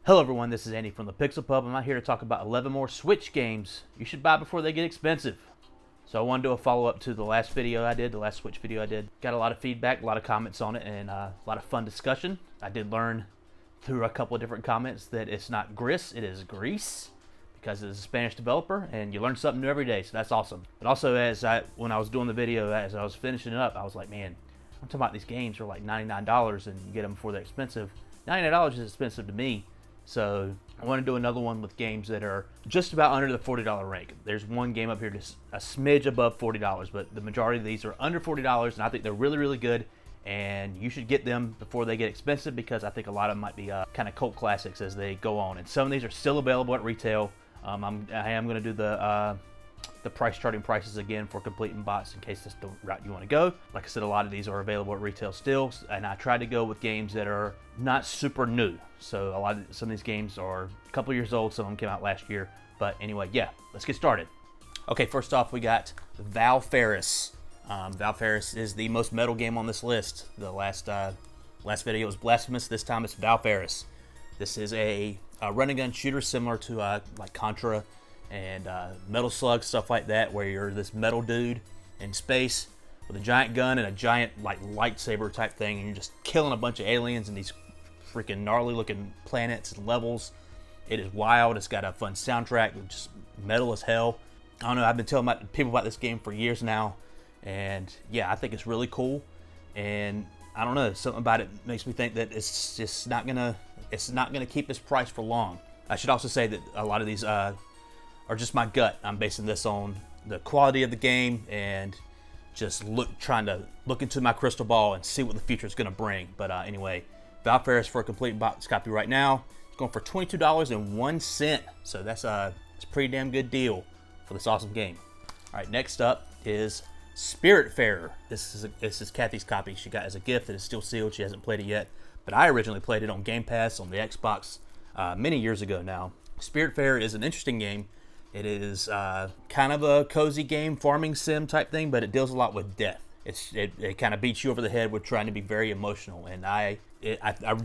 Hello everyone, this is Andy from the Pixel Pub. I'm out here to talk about 11 more Switch games you should buy before they get expensive. So I want to do a follow-up to the last video I did, the last Switch video I did. Got a lot of feedback, a lot of comments on it, and a lot of fun discussion. I did learn through a couple of different comments that it's not Gris, it is Grease, because it's a Spanish developer, and you learn something new every day, so that's awesome. But also, when I was doing the video, as I was finishing it up, I was like, man, I'm talking about these games are like $99 and you get them before they're expensive. $99 is expensive to me. So I want to do another one with games that are just about under the $40 rank. There's one game up here just a smidge above $40, but the majority of these are under $40, and I think they're really, really good. And you should get them before they get expensive, because I think a lot of them might be kind of cult classics as they go on. And some of these are still available at retail. I am going to do the price charting prices again for complete in box in case that's the route you want to go. Like I said, a lot of these are available at retail still, and I tried to go with games that are not super new. So some of these games are a couple years old, some of them came out last year. But anyway, yeah, let's get started. Okay, first off, we got Val Ferris. Val Ferris is the most metal game on this list. The last video was Blasphemous. This time it's Val Ferris. This is a run and gun shooter similar to like Contra and Metal Slug, stuff like that, where you're this metal dude in space with a giant gun and a giant like lightsaber type thing, and you're just killing a bunch of aliens in these freaking gnarly looking planets and levels. It is wild. It's got a fun soundtrack, just metal as hell. I don't know, I've been telling people about this game for years now, and yeah, I think it's really cool. And I don't know, something about it makes me think that it's just not gonna keep its price for long. I should also say that a lot of these are just my gut. I'm basing this on the quality of the game and just trying to look into my crystal ball and see what the future is going to bring. But anyway, Val Ferris for a complete box copy right now. It's going for $22.01. So it's a pretty damn good deal for this awesome game. All right, next up is Spiritfarer. This is Kathy's copy she got as a gift. It is still sealed. She hasn't played it yet. But I originally played it on Game Pass on the Xbox many years ago now. Spiritfarer is an interesting game. It is kind of a cozy game, farming sim type thing, but it deals a lot with death. It kind of beats you over the head with trying to be very emotional. And I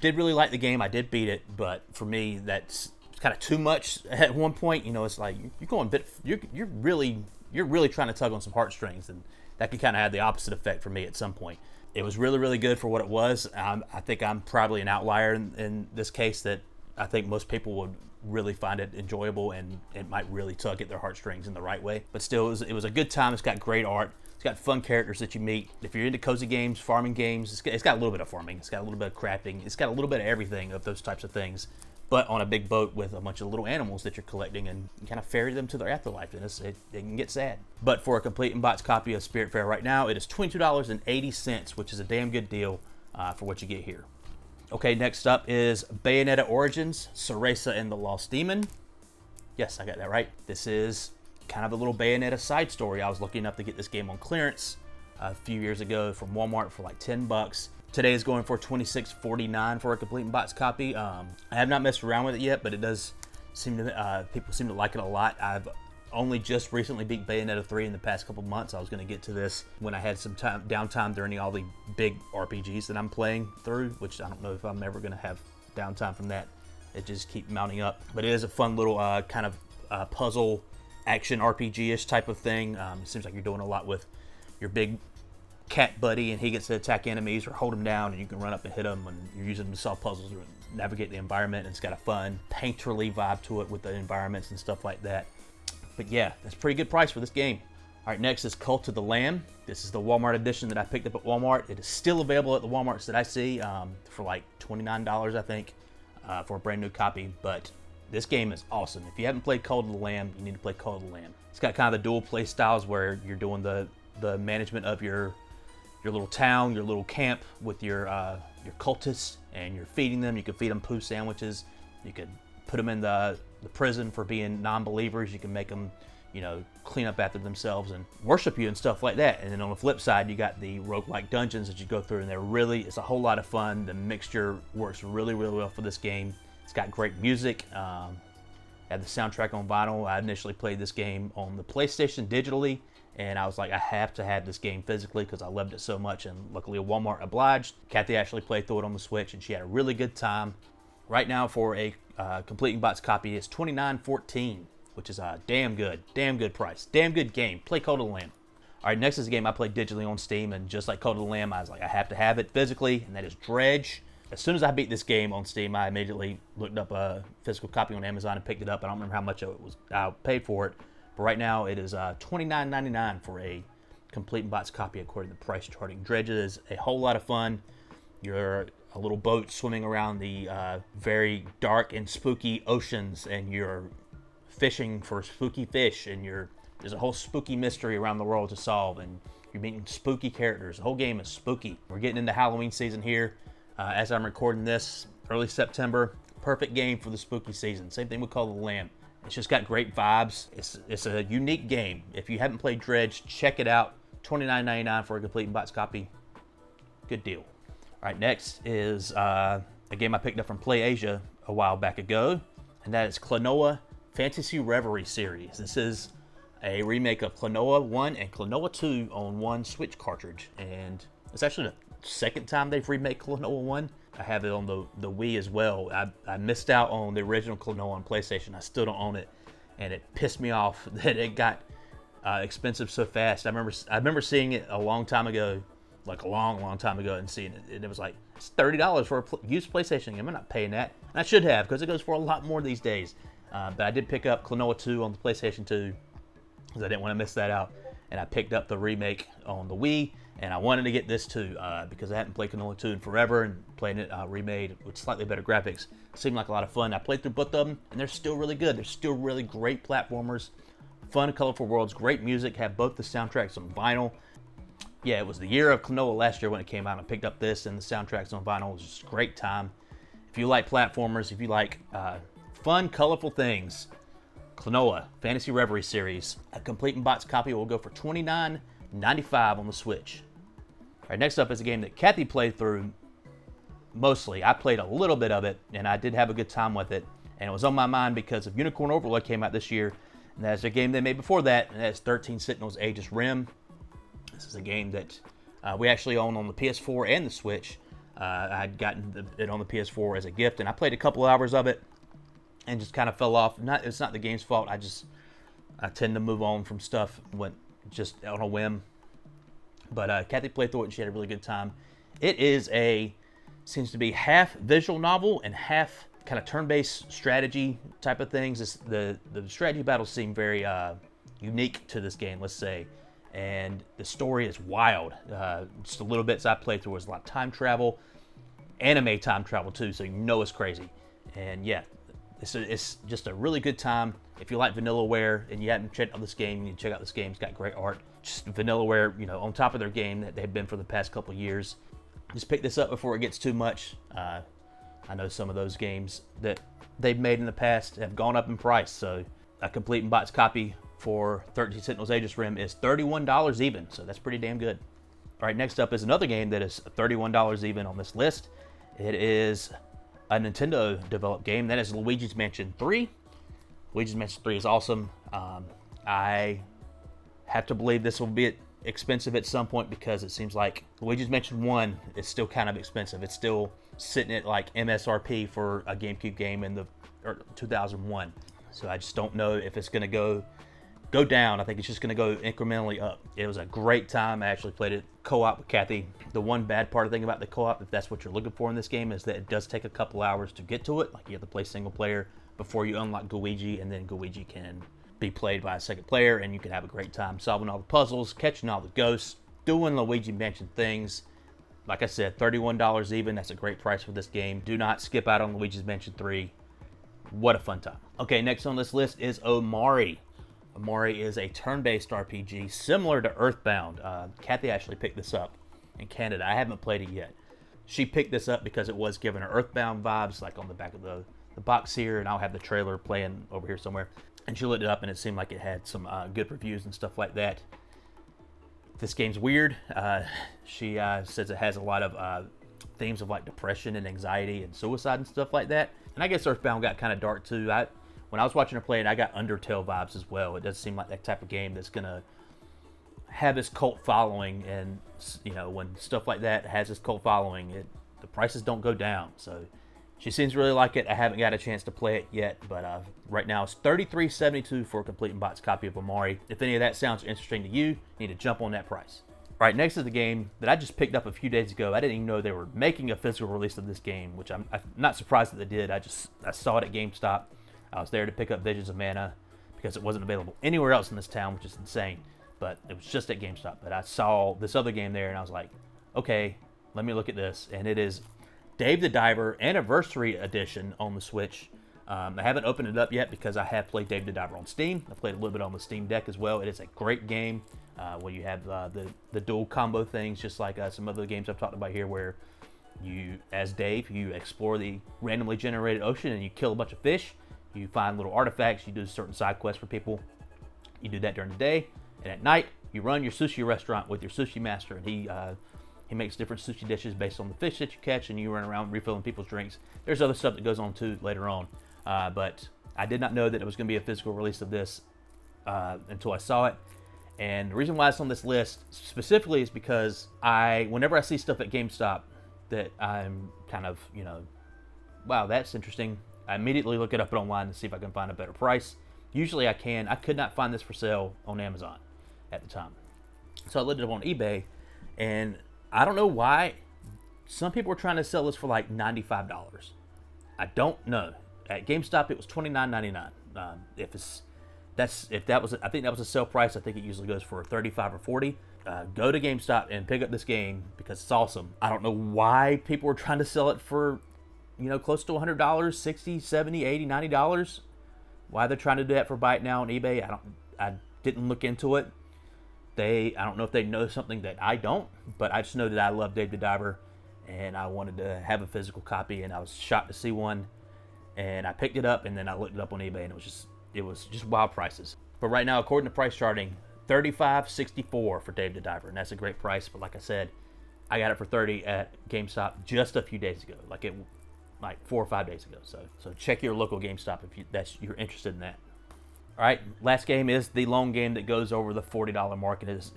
did really like the game. I did beat it, but for me, that's kind of too much at one point. You know, it's like you're going a bit. You're really trying to tug on some heartstrings, and that could kind of have the opposite effect for me at some point. It was really, really good for what it was. I think I'm probably an outlier in this case, that I think most people would really find it enjoyable, and it might really tug at their heartstrings in the right way. But still, it was a good time. It's got great art. It's got fun characters that you meet. If you're into cozy games, farming games, it's got a little bit of farming. It's got a little bit of crafting. It's got a little bit of everything of those types of things, but on a big boat with a bunch of little animals that you're collecting, and you kind of ferry them to their afterlife, and it can get sad. But for a complete in-box copy of Spiritfarer right now, it is $22.80, which is a damn good deal for what you get here. Okay, next up is Bayonetta Origins, Cereza and the Lost Demon. Yes, I got that right. This is kind of a little Bayonetta side story. I was lucky enough to get this game on clearance a few years ago from Walmart for like $10. Today is going for $26.49 for a complete in-box copy. I have not messed around with it yet, but it does seem to people seem to like it a lot. I've only just recently beat Bayonetta 3 in the past couple months. I was going to get to this when I had some downtime during all the big RPGs that I'm playing through, which I don't know if I'm ever going to have downtime from that. It just keeps mounting up. But it is a fun little kind of puzzle action RPG-ish type of thing. It seems like you're doing a lot with your big cat buddy, and he gets to attack enemies or hold them down, and you can run up and hit them, and you're using them to solve puzzles or navigate the environment. And it's got a fun painterly vibe to it with the environments and stuff like that. But yeah, that's a pretty good price for this game. All right, next is Cult of the Lamb. This is the Walmart edition that I picked up at Walmart. It is still available at the Walmarts that I see for like $29, I think, for a brand new copy. But this game is awesome. If you haven't played Cult of the Lamb, you need to play Cult of the Lamb. It's got kind of the dual play styles where you're doing the management of your little town, your little camp with your cultists, and you're feeding them. You can feed them poo sandwiches. You could put them in the prison for being non-believers. You can make them, clean up after themselves and worship you and stuff like that. And then on the flip side, you got the roguelike dungeons that you go through, and it's a whole lot of fun. The mixture works really, really well for this game. It's got great music. I had the soundtrack on vinyl. I initially played this game on the PlayStation digitally, and I was like, I have to have this game physically because I loved it so much, and luckily Walmart obliged. Kathy actually played through it on the Switch, and she had a really good time. Right now, for a Completing Bots copy is $29.14, which is a damn good price. Damn good game. Play Cult of the Lamb. All right, next is a game I played digitally on Steam, and just like Cult of the Lamb, I was like, I have to have it physically, and that is Dredge. As soon as I beat this game on Steam, I immediately looked up a physical copy on Amazon and picked it up. I don't remember how much I paid for it, but right now it is $29.99 for a Complete Bots copy according to the price charting. Dredge is a whole lot of fun. You're a little boat swimming around the very dark and spooky oceans, and you're fishing for spooky fish, and there's a whole spooky mystery around the world to solve, and you're meeting spooky characters. The whole game is spooky. We're getting into Halloween season here. As I'm recording this, early September, perfect game for the spooky season. Same thing with Call of the Lamb. It's just got great vibes. It's a unique game. If you haven't played Dredge, check it out. $29.99 for a Complete Bots copy. Good deal. All right, next is a game I picked up from Play Asia a while back ago, and that is Cloa Fantasy Reverie series. This is a remake of Cloa 1 and Cloa 2 on one Switch cartridge, and it's actually the second time they've remade Cloa 1. I have it on the Wii as well. I missed out on the original Cloa on PlayStation. I still don't own it, and it pissed me off that it got expensive so fast. I remember seeing it a long time ago, like a long time ago, and seeing it, and it was like, it's $30 for a used PlayStation game. I'm not paying that. And I should have, because it goes for a lot more these days. But I did pick up Cloa 2 on the PlayStation 2 because I didn't want to miss that out, and I picked up the remake on the Wii, and I wanted to get this too because I hadn't played Cloa 2 in forever, and playing it remade with slightly better graphics seemed like a lot of fun. I played through both of them, and they're still really good. They're still really great platformers, fun, colorful worlds, great music. Have both the soundtracks on vinyl. Yeah, it was the year of Cloa last year when it came out. I picked up this, and the soundtracks on vinyl. It was just a great time. If you like platformers, if you like fun, colorful things, Cloa Fantasy Reverie series, a Complete Bots copy will go for $29.95 on the Switch. All right, next up is a game that Kathy played through mostly. I played a little bit of it, and I did have a good time with it. And it was on my mind because of Unicorn Overlord came out this year, and that's a game they made before that, and that's 13 Sentinels Aegis Rim. This is a game that we actually own on the PS4 and the Switch. I had gotten it on the PS4 as a gift, and I played a couple hours of it and just kind of fell off. It's not the game's fault. I tend to move on from stuff, went just on a whim. But Kathy played through it, and she had a really good time. It seems to be half visual novel and half kind of turn-based strategy type of things. The strategy battles seem very unique to this game, let's say. And the story is wild. Just the little bits I played through was a lot of time travel, anime time travel too, so you know it's crazy. And yeah, it's just a really good time. If you like Vanillaware and you haven't checked out this game, you need to check out this game. It's got great art. Just Vanillaware, on top of their game that they've been for the past couple of years. Just pick this up before it gets too much. I know some of those games that they've made in the past have gone up in price, so a Complete Bots copy for 13 Sentinels Aegis Rim is $31 even, so that's pretty damn good. All right, next up is another game that is $31 even on this list. It is a Nintendo-developed game. That is Luigi's Mansion 3. Luigi's Mansion 3 is awesome. I have to believe this will be expensive at some point because it seems like Luigi's Mansion 1 is still kind of expensive. It's still sitting at like MSRP for a GameCube game in the 2001. So I just don't know if it's going to go down. I think it's just going to go incrementally up. It was a great time. I actually played it co-op with Kathy. The one bad part of the thing about the co-op, if that's what you're looking for in this game, is that it does take a couple hours to get to it. Like you have to play single player before you unlock Luigi, and then Luigi can be played by a second player, and you can have a great time solving all the puzzles, catching all the ghosts, doing Luigi Mansion things. Like I said, $31 even. That's a great price for this game. Do not skip out on Luigi's Mansion 3. What a fun time. Okay, next on this list is Omari. Omari is a turn-based RPG similar to Earthbound. Kathy actually picked this up in Canada. I haven't played it yet. She picked this up because it was giving her Earthbound vibes, like on the back of the box here, and I'll have the trailer playing over here somewhere. And she looked it up, and it seemed like it had some good reviews and stuff like that. This game's weird. She says it has a lot of themes of like depression and anxiety and suicide and stuff like that. And I guess Earthbound got kind of dark too. When I was watching her play it, I got Undertale vibes as well. It does seem like that type of game that's gonna have this cult following, and when stuff like that has this cult following, the prices don't go down. So She seems to really like it. I haven't got a chance to play it yet, but right now it's $33.72 for a complete and box copy of Omari. If any of that sounds interesting to you, you need to jump on that price. All right, next is the game that I just picked up a few days ago. I didn't even know they were making a physical release of this game, which I'm not surprised that they did. I saw it at GameStop. I was there to pick up Visions of Mana because it wasn't available anywhere else in this town, which is insane. But it was just at GameStop. But I saw this other game there, and I was like, okay, let me look at this. And it is Dave the Diver Anniversary Edition on the Switch. I haven't opened it up yet because I have played Dave the Diver on Steam. I played a little bit on the Steam Deck as well. It is a great game where you have the dual combo things, just like some other games I've talked about here, where you, as Dave, you explore the randomly generated ocean and you kill a bunch of fish. You find little artifacts. You do certain side quests for people. You do that during the day, and at night you run your sushi restaurant with your sushi master, and he makes different sushi dishes based on the fish that you catch, and you run around refilling people's drinks. There's other stuff that goes on too later on, but I did not know that it was going to be a physical release of this until I saw it. And the reason why it's on this list specifically is because whenever I see stuff at GameStop that I'm kind of, wow, that's interesting, I immediately look it up online to see if I can find a better price. Usually I can. I could not find this for sale on Amazon at the time. So I looked it up on eBay, and I don't know why some people were trying to sell this for like $95. I don't know. At GameStop it was $29.99. If that was, I think that was a sale price. I think it usually goes for $35 or $40. Go to GameStop and pick up this game because it's awesome. I don't know why people were trying to sell it for, close to $100, $60, $70, $80, $90. Why they're trying to do that for Buy It Now on eBay, I didn't look into it. I don't know if they know something that I don't, but I just know that I love Dave the Diver, and I wanted to have a physical copy, and I was shocked to see one, and I picked it up, and then I looked it up on eBay, and it was just wild prices. But right now, according to price charting, $35.64 for Dave the Diver, and that's a great price. But like I said, I got it for $30 at GameStop just a few days ago, like 4 or 5 days ago. So check your local GameStop if you're interested in that. All right, last game is the lone game that goes over the $40 mark. It is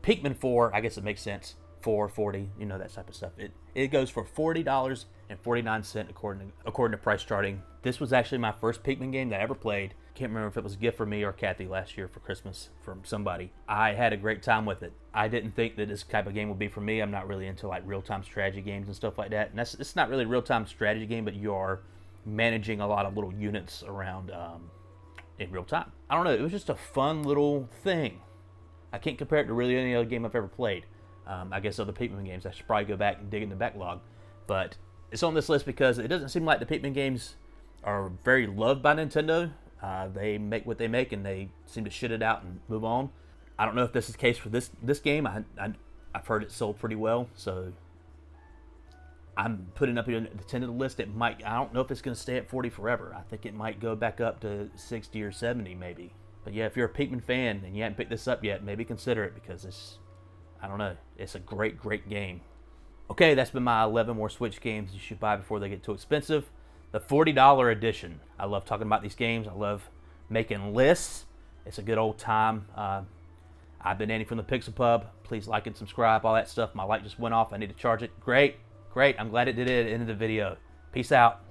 Pikman IV. I guess it makes sense. $4.40, that type of stuff. It goes for $40.49 according to price charting. This was actually my first Pikmin game that I ever played. Can't remember if it was a gift for me or Kathy last year for Christmas from somebody. I had a great time with it. I didn't think that this type of game would be for me. I'm not really into like real-time strategy games and stuff like that. And it's not really a real-time strategy game, but you are managing a lot of little units around in real time. I don't know. It was just a fun little thing. I can't compare it to really any other game I've ever played. I guess other Pikmin games, I should probably go back and dig in the backlog. But it's on this list because it doesn't seem like the Pikmin games are very loved by Nintendo. They make what they make, and they seem to shit it out and move on. I don't know if this is the case for this game. I've heard it sold pretty well, so I'm putting up here the tentative list. It might. I don't know if it's going to stay at 40 forever. I think it might go back up to 60 or 70 maybe. But yeah, if you're a Pikmin fan and you haven't picked this up yet, maybe consider it because I don't know. It's a great, great game. Okay, that's been my 11 more Switch games you should buy before they get too expensive. The $40 edition. I love talking about these games. I love making lists. It's a good old time. I've been Andy from the Pixel Pub. Please like and subscribe, all that stuff. My light just went off. I need to charge it. Great. I'm glad it did it at the end of the video. Peace out.